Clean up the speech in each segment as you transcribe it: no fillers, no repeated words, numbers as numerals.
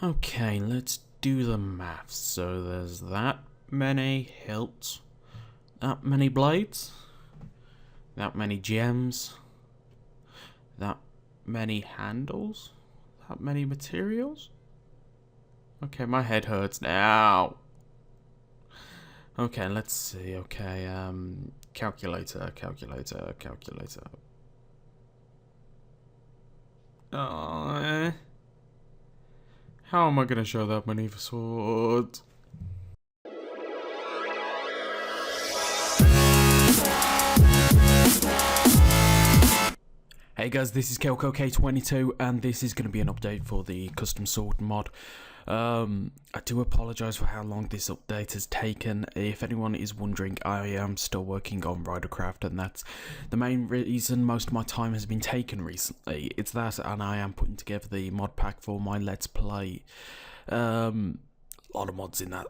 Okay, let's do the maths. So there's that many hilts, that many blades, that many gems, that many handles, that many materials. Okay, my head hurts now. Okay, let's see. Okay, calculator. Oh, how am I gonna show that many swords? Hey guys, this is KelcoK22 and this is going to be an update for the custom sword mod. I do apologise for how long this update has taken. If anyone is wondering, I am still working on Ridercraft, and that's the main reason most of my time has been taken recently. It's that, and I am putting together the mod pack for my Let's Play. A lot of mods in that.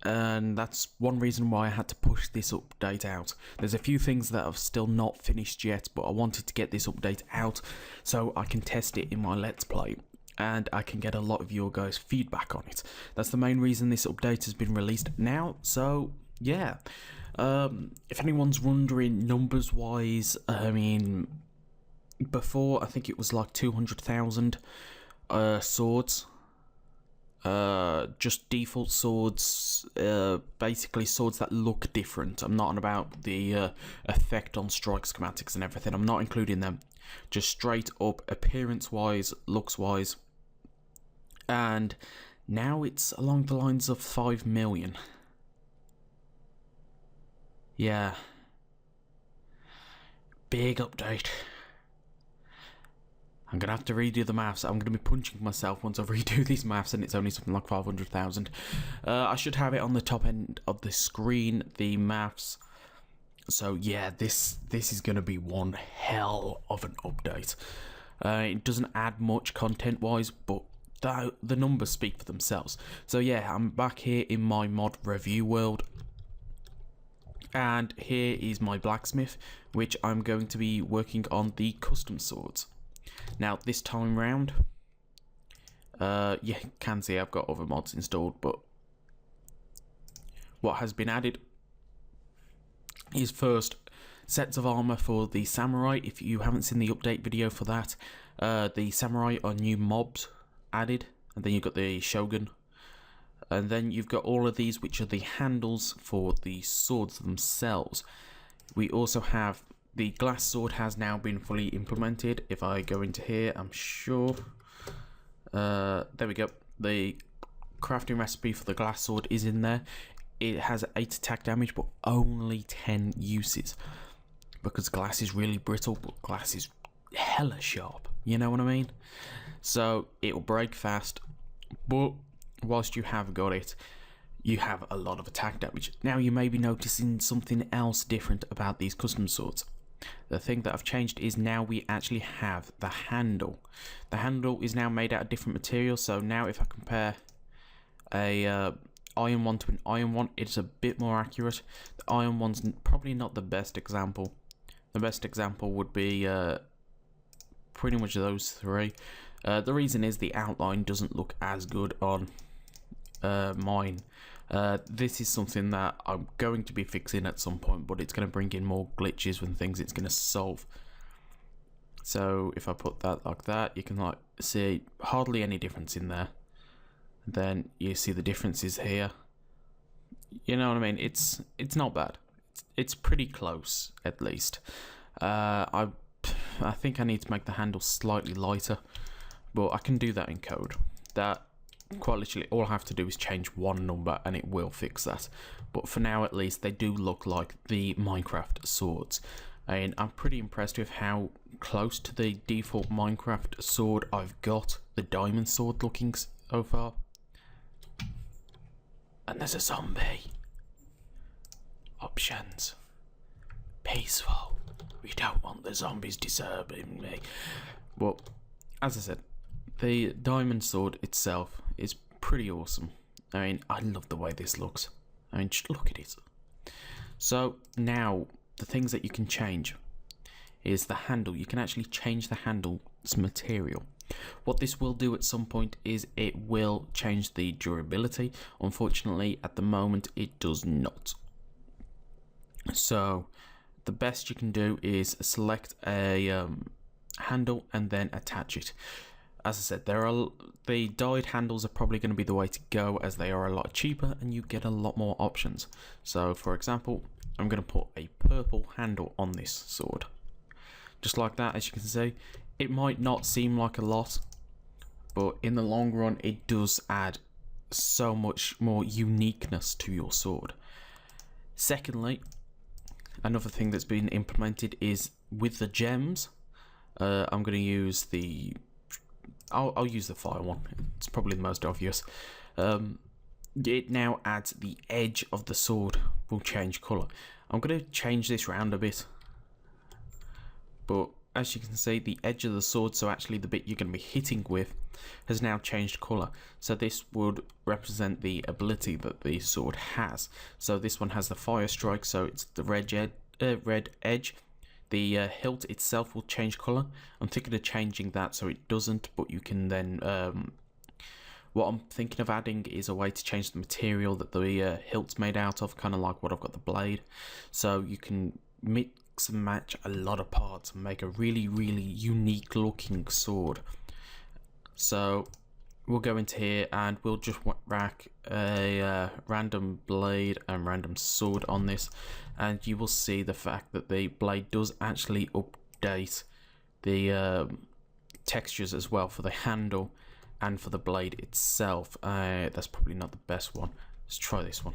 And that's one reason why I had to push this update out. There's a few things that I've still not finished yet, but I wanted to get this update out so I can test it in my Let's Play, and I can get a lot of your guys' feedback on it. That's the main reason this update has been released now, so yeah. If anyone's wondering numbers wise, I mean, before I think it was like 200,000 swords. Just default swords, basically swords that look different. I'm not on about the effect on strike schematics and everything. I'm not including them. Just straight up appearance wise, looks wise. And now it's along the lines of 5 million. Yeah. Big update. I'm going to have to redo the maths. I'm going to be punching myself once I redo these maths, and it's only something like 500,000. I should have it on the top end of the screen, the maths. So yeah, this is going to be one hell of an update. It doesn't add much content-wise, but the numbers speak for themselves. So yeah, I'm back here in my mod review world. And here is my blacksmith, which I'm going to be working on the custom swords. Now this time round, yeah, you can see I've got other mods installed, but what has been added is first sets of armor for the samurai. If you haven't seen the update video for that, the samurai are new mobs added, and then you've got the shogun, and then you've got all of these, which are the handles for the swords themselves. We also have the glass sword has now been fully implemented. If I go into here, I'm sure. There we go. The crafting recipe for the glass sword is in there. It has 8 attack damage, but only 10 uses. Because glass is really brittle, but glass is hella sharp. You know what I mean? So it'll break fast, but whilst you have got it, you have a lot of attack damage. Now you may be noticing something else different about these custom swords. The thing that I've changed is now we actually have the handle. The handle is now made out of different materials, so now if I compare a iron one to an iron one, it's a bit more accurate. The iron one's probably not the best example. The best example would be pretty much those three. The reason is the outline doesn't look as good on mine. This is something that I'm going to be fixing at some point, but it's going to bring in more glitches and things it's going to solve. So if I put that like that, you can like see hardly any difference in there. Then you see the differences here. You know what I mean? It's not bad. It's pretty close, at least. I think I need to make the handle slightly lighter, but I can do that in code. That quite literally all I have to do is change one number and it will fix that. But for now at least, they do look like the Minecraft swords, and I'm pretty impressed with how close to the default Minecraft sword I've got the diamond sword looking so far. And there's a zombie. Options. Peaceful. We don't want the zombies disturbing me. Well, as I said, the diamond sword itself is pretty awesome. I mean, I love the way this looks. I mean, just look at it. So now the things that you can change is the handle. You can actually change the handle's material. What this will do at some point is it will change the durability. Unfortunately, at the moment, it does not. So the best you can do is select a handle and then attach it. As I said, the dyed handles are probably going to be the way to go, as they are a lot cheaper and you get a lot more options. So for example, I'm going to put a purple handle on this sword. Just like that. As you can see, it might not seem like a lot, but in the long run it does add so much more uniqueness to your sword. Secondly, another thing that's been implemented is with the gems. I'm going to use the I'll use the fire one. It's probably the most obvious. It now adds the edge of the sword will change colour. I'm going to change this round a bit, but as you can see, the edge of the sword, so actually the bit you're going to be hitting with, has now changed colour. So this would represent the ability that the sword has. So this one has the fire strike, so it's the red edge. The hilt itself will change colour. I'm thinking of changing that so it doesn't, but you can then... what I'm thinking of adding is a way to change the material that the hilt's made out of, kind of like what I've got the blade. So you can mix and match a lot of parts and make a really, really unique looking sword. So we'll go into here and we'll just rack a random blade and random sword on this, and you will see the fact that the blade does actually update the textures as well for the handle and for the blade itself. That's probably not the best one. Let's try this one,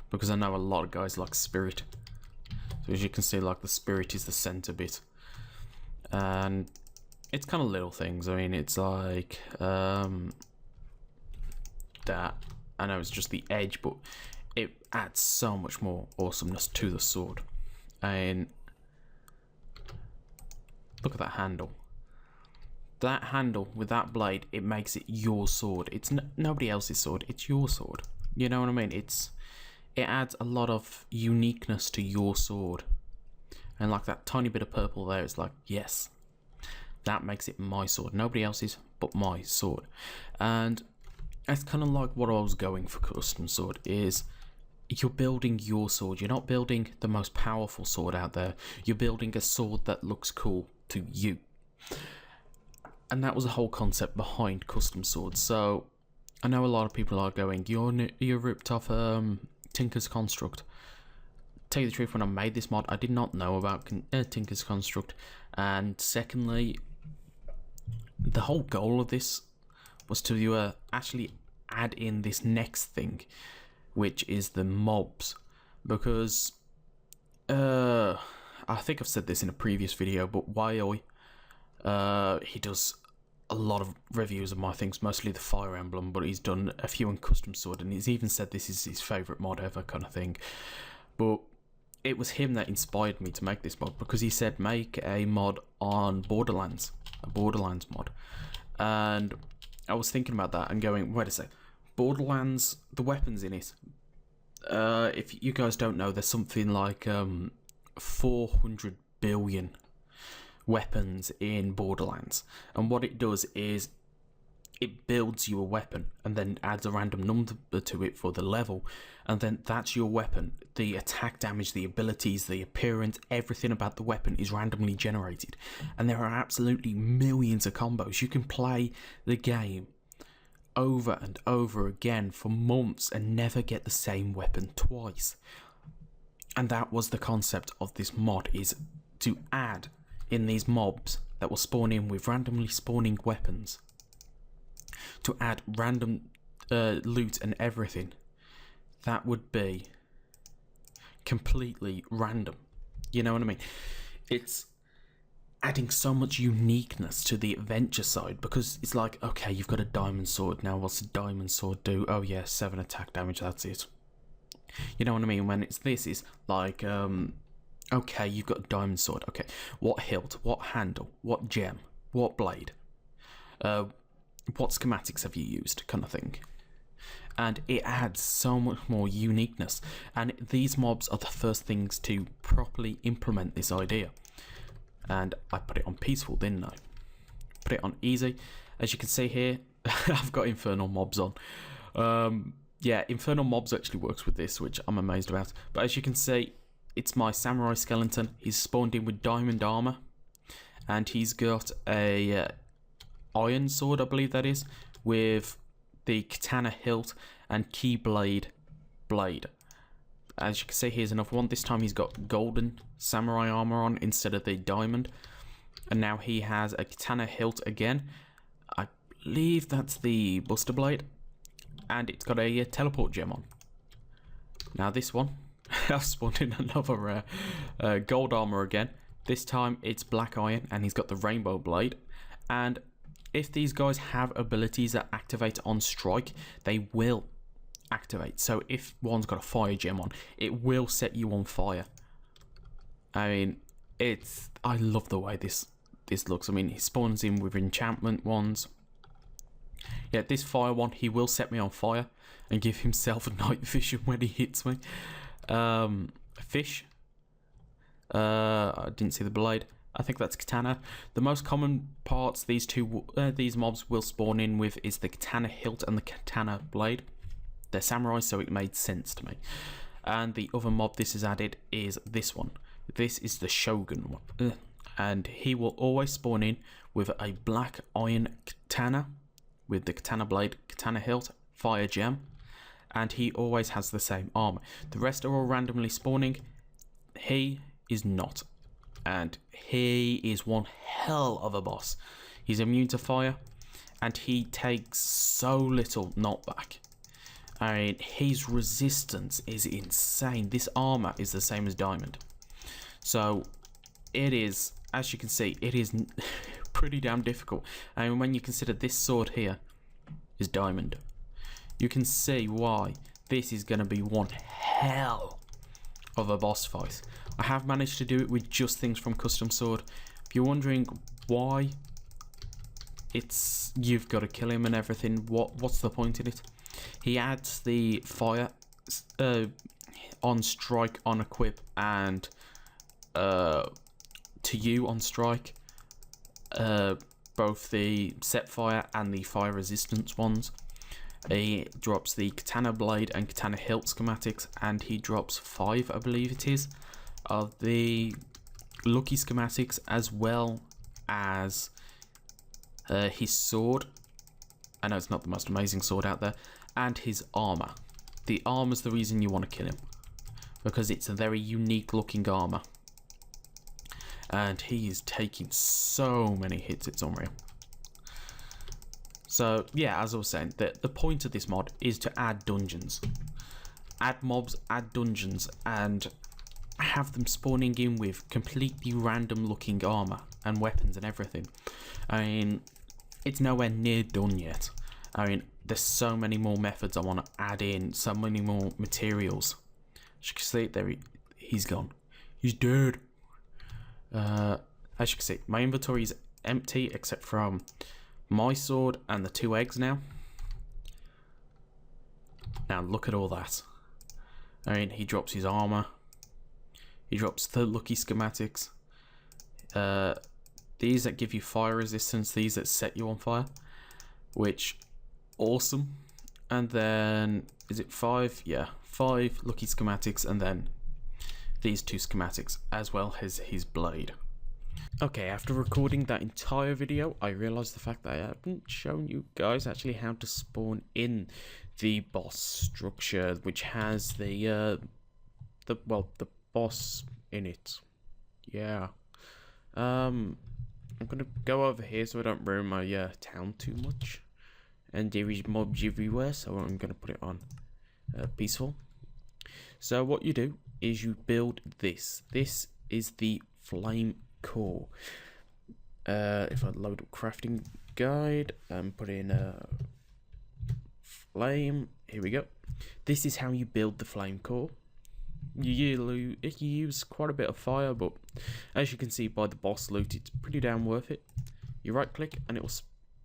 because I know a lot of guys like Spirit. So as you can see, like, the Spirit is the center bit, and it's kind of little things. I mean, it's like that. I know it's just the edge, but it adds so much more awesomeness to the sword. And look at that handle. That handle with that blade, it makes it your sword. It's nobody else's sword. It's your sword. You know what I mean? It adds a lot of uniqueness to your sword. And like that tiny bit of purple there, it's like, yes, that makes it my sword. Nobody else's, but my sword. And it's kind of like what I was going for custom sword is, you're building your sword. You're not building the most powerful sword out there. You're building a sword that looks cool to you. And that was the whole concept behind custom swords. So I know a lot of people are going, you're ripped off Tinker's Construct. Tell you the truth, when I made this mod, I did not know about Tinker's Construct. And secondly, the whole goal of this was to actually add in this next thing, which is the mobs. Because I think I've said this in a previous video, but YOI, he does a lot of reviews of my things, mostly the Fire Emblem, but he's done a few on Custom Sword, and he's even said this is his favourite mod ever, kind of thing. But it was him that inspired me to make this mod, because he said make a mod on Borderlands, a Borderlands mod. And I was thinking about that and going, wait a sec, Borderlands, the weapons in it, if you guys don't know, there's something like 400 billion weapons in Borderlands, and what it does is it builds you a weapon and then adds a random number to it for the level, and then that's your weapon. The attack damage, the abilities, the appearance, everything about the weapon is randomly generated, and there are absolutely millions of combos. You can play the game over and over again for months and never get the same weapon twice. And that was the concept of this mod, is to add in these mobs that will spawn in with randomly spawning weapons, to add random loot and everything that would be completely random. You know what I mean? It's adding so much uniqueness to the adventure side, because it's like, okay, you've got a diamond sword, now what's a diamond sword do? Oh yeah, 7 attack damage, that's it. You know what I mean? When it's this, is like, okay, you've got a diamond sword. Okay, what hilt? What handle? What gem? What blade? What schematics have you used? Kind of thing. And it adds so much more uniqueness. And these mobs are the first things to properly implement this idea. And I put it on peaceful, didn't I? put it on easy. As you can see here, I've got infernal mobs on. Yeah, infernal mobs actually works with this, which I'm amazed about. But as you can see, it's my samurai skeleton. He's spawned in with diamond armor, and he's got a iron sword, I believe that is, with the katana hilt and keyblade blade. As you can see, here's another one. This time he's got golden samurai armor on instead of the diamond, and now he has a katana hilt again. I believe that's the buster blade, and it's got a teleport gem on. Now this one, I've spawned in another gold armor again. This time it's black iron, and he's got the rainbow blade. And if these guys have abilities that activate on strike, they will activate. So if one's got a fire gem on, it will set you on fire. I mean, I love the way this looks. I mean, he spawns in with enchantment ones. Yeah, this fire one, he will set me on fire and give himself night vision when he hits me. Fish. I didn't see the blade. I think that's katana. The most common parts these mobs will spawn in with is the katana hilt and the katana blade. They're samurai, so it made sense to me. And the other mob this is added is this one. This is the Shogun one. And he will always spawn in with a black iron katana with the katana blade, katana hilt, fire gem, and he always has the same armor. The rest are all randomly spawning. He is not, and he is one hell of a boss. He's immune to fire, and he takes so little knockback. I mean, his resistance is insane. This armor is the same as diamond, so it is, as you can see, it is pretty damn difficult. And when you consider this sword here is diamond, you can see why this is going to be one hell of a boss fight. I have managed to do it with just things from Custom Sword. If you're wondering why you've got to kill him and everything, what's the point in it? He adds the fire on strike, on equip, and to you on strike, both the set fire and the fire resistance ones. He drops the katana blade and katana hilt schematics, and he drops 5, I believe it is, of the lucky schematics, as well as his sword. I know it's not the most amazing sword out there, and his armor. The armor's the reason you want to kill him, because it's a very unique looking armor. And he is taking so many hits, it's unreal. So yeah, as I was saying, the point of this mod is to add dungeons. Add mobs, add dungeons, and have them spawning in with completely random looking armor and weapons and everything. I mean, it's nowhere near done yet. I mean, there's so many more methods I want to add in, so many more materials. As you can see, there he's gone. He's dead. As you can see, my inventory is empty except from my sword and the 2 eggs now. Now look at all that. I mean, he drops his armor. He drops the lucky schematics. These that give you fire resistance, these that set you on fire, which awesome. And then is it 5? Yeah, 5 lucky schematics, and then these 2 schematics, as well as his blade. Okay, after recording that entire video, I realised the fact that I haven't shown you guys actually how to spawn in the boss structure, which has the boss in it. Yeah. I'm gonna go over here so I don't ruin my town too much. And there is mobs everywhere, so I'm gonna put it on peaceful. So what you do is you build this. This is the flame core. If I load up crafting guide and put in flame, here we go. This is how you build the flame core. You use quite a bit of fire, but as you can see by the boss loot, it's pretty damn worth it. You right click and it will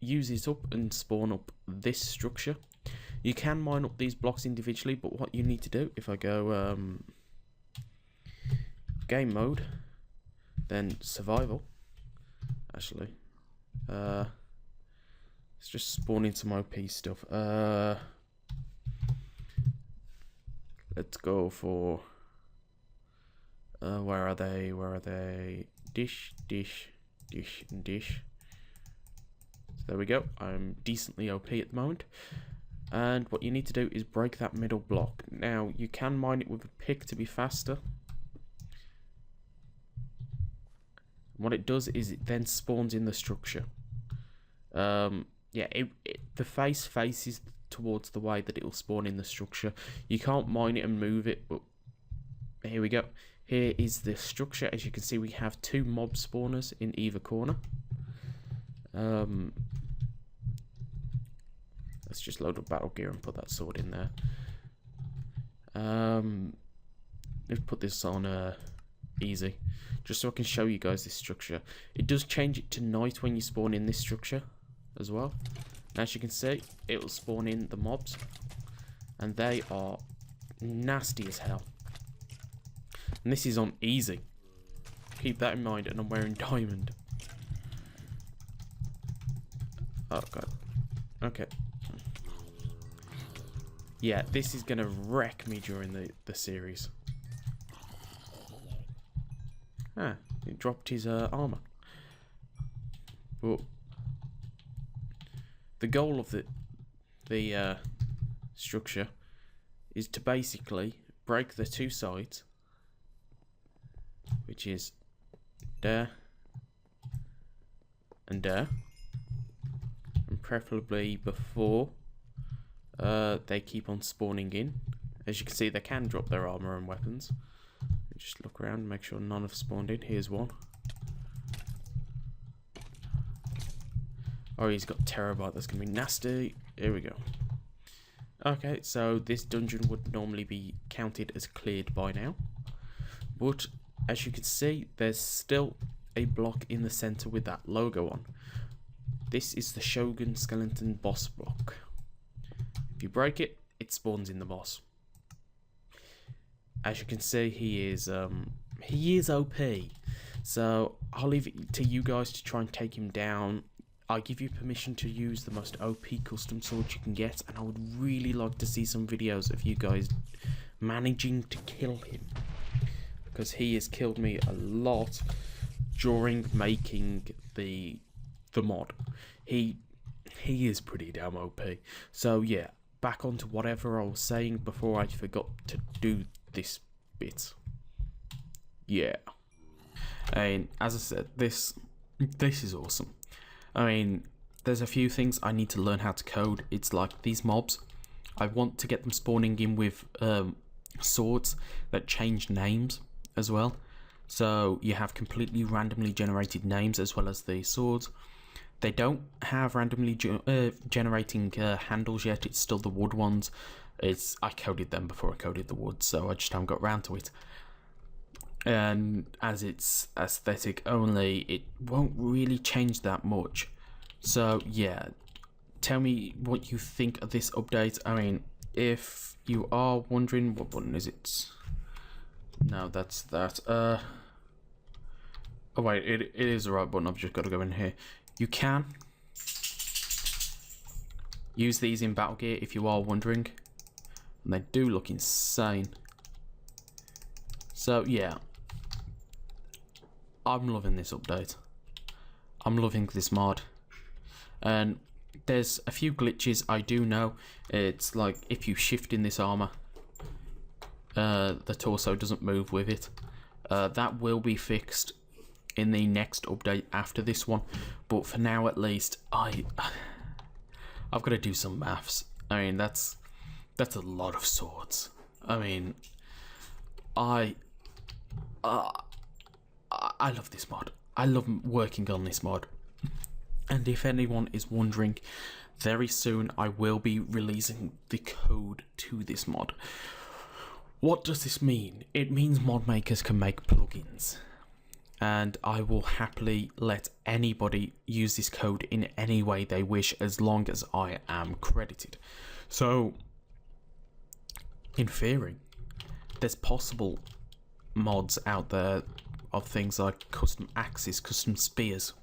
use it up and spawn up this structure. You can mine up these blocks individually, but what you need to do, if I go game mode, then survival, actually, Let's just spawn in some OP stuff. Let's go for where are they? Where are they? Dish, dish, dish, and dish. So there we go. I'm decently OP at the moment. And what you need to do is break that middle block. Now, you can mine it with a pick to be faster. What it does is it then spawns in the structure. Yeah, the face faces towards the way that it will spawn in the structure. You can't mine it and move it, but here we go. Here is the structure. As you can see, we have 2 mob spawners in either corner. Let's just load up battle gear and put that sword in there. Let's put this on easy, just so I can show you guys this structure. It does change it to night when you spawn in this structure as well. And as you can see, it will spawn in the mobs, and they are nasty as hell. And this is on easy. Keep that in mind, and I'm wearing diamond. Oh god. Okay. Yeah, this is gonna wreck me during the series. Ah, he dropped his armor. But the goal of the structure is to basically break the 2 sides, which is there and there, and preferably before they keep on spawning in. As you can see, they can drop their armor and weapons. Just look around and make sure none have spawned in. Here's one. Oh, he's got Terabyte. That's going to be nasty. Here we go. Okay, so this dungeon would normally be counted as cleared by now. But as you can see, there's still a block in the center with that logo on. This is the Shogun Skeleton boss block. If you break it, it spawns in the boss. As you can see, he is OP. So I'll leave it to you guys to try and take him down. I give you permission to use the most OP custom sword you can get, and I would really like to see some videos of you guys managing to kill him, because he has killed me a lot during making the mod. He is pretty damn OP. So yeah, back onto whatever I was saying before I forgot to do this bit. Yeah, and as I said, this is awesome. I mean, there's a few things I need to learn how to code. It's like these mobs, I want to get them spawning in with swords that change names as well. So you have completely randomly generated names as well as the swords. They don't have randomly generating handles yet. It's still the wood ones. I coded them before I coded the wood, so I just haven't got around to it. And as it's aesthetic only, it won't really change that much. So yeah, tell me what you think of this update. I mean, if you are wondering, what button is it? No, that's that. Oh wait, it is the right button. I've just got to go in here. You can use these in battle gear if you are wondering, and they do look insane. So yeah, I'm loving this update. I'm loving this mod. And there's a few glitches I do know. It's like if you shift in this armor, the torso doesn't move with it. That will be fixed in the next update after this one, but for now at least, I've got to do some maths. I mean, that's a lot of swords. I mean, I love this mod. I love working on this mod. And if anyone is wondering, very soon I will be releasing the code to this mod. What does this mean? It means mod makers can make plugins, and I will happily let anybody use this code in any way they wish, as long as I am credited. So, in theory, there's possible mods out there of things like custom axes, custom spears.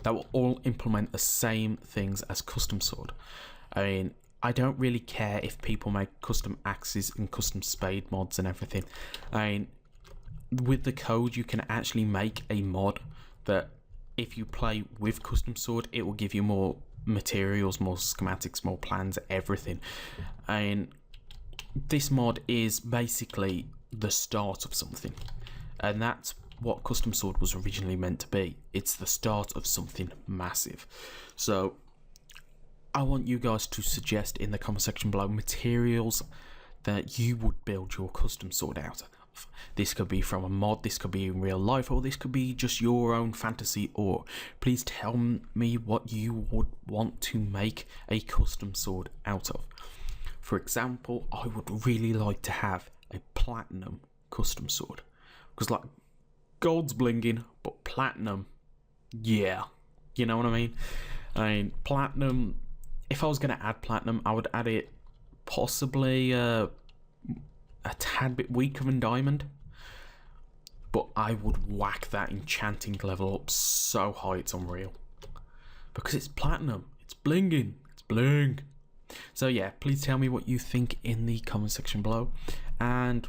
that will all implement the same things as custom sword. I mean, I don't really care if people make custom axes and custom spade mods and everything. I mean, with the code, you can actually make a mod that if you play with custom sword, it will give you more materials, more schematics, more plans, everything. And this mod is basically the start of something, and that's what custom sword was originally meant to be. It's the start of something massive. So I want you guys to suggest in the comment section below materials that you would build your custom sword out of. This could be from a mod, this could be in real life, or this could be just your own fantasy. Or please tell me what you would want to make a custom sword out of. For example, I would really like to have a platinum custom sword, because like gold's blinging, but platinum, yeah, you know what I mean. Platinum, if I was going to add platinum, I would add it possibly a tad bit weaker than diamond, but I would whack that enchanting level up so high it's unreal, because it's platinum, it's blinging, it's bling. So yeah, please tell me what you think in the comment section below. And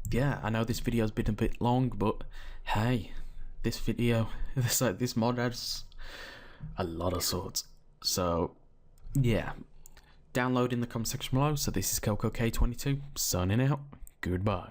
yeah, I know this video's been a bit long, but hey, this mod has a lot of swords. So yeah, download in the comment section below. So this is CocoK22 signing out. Goodbye.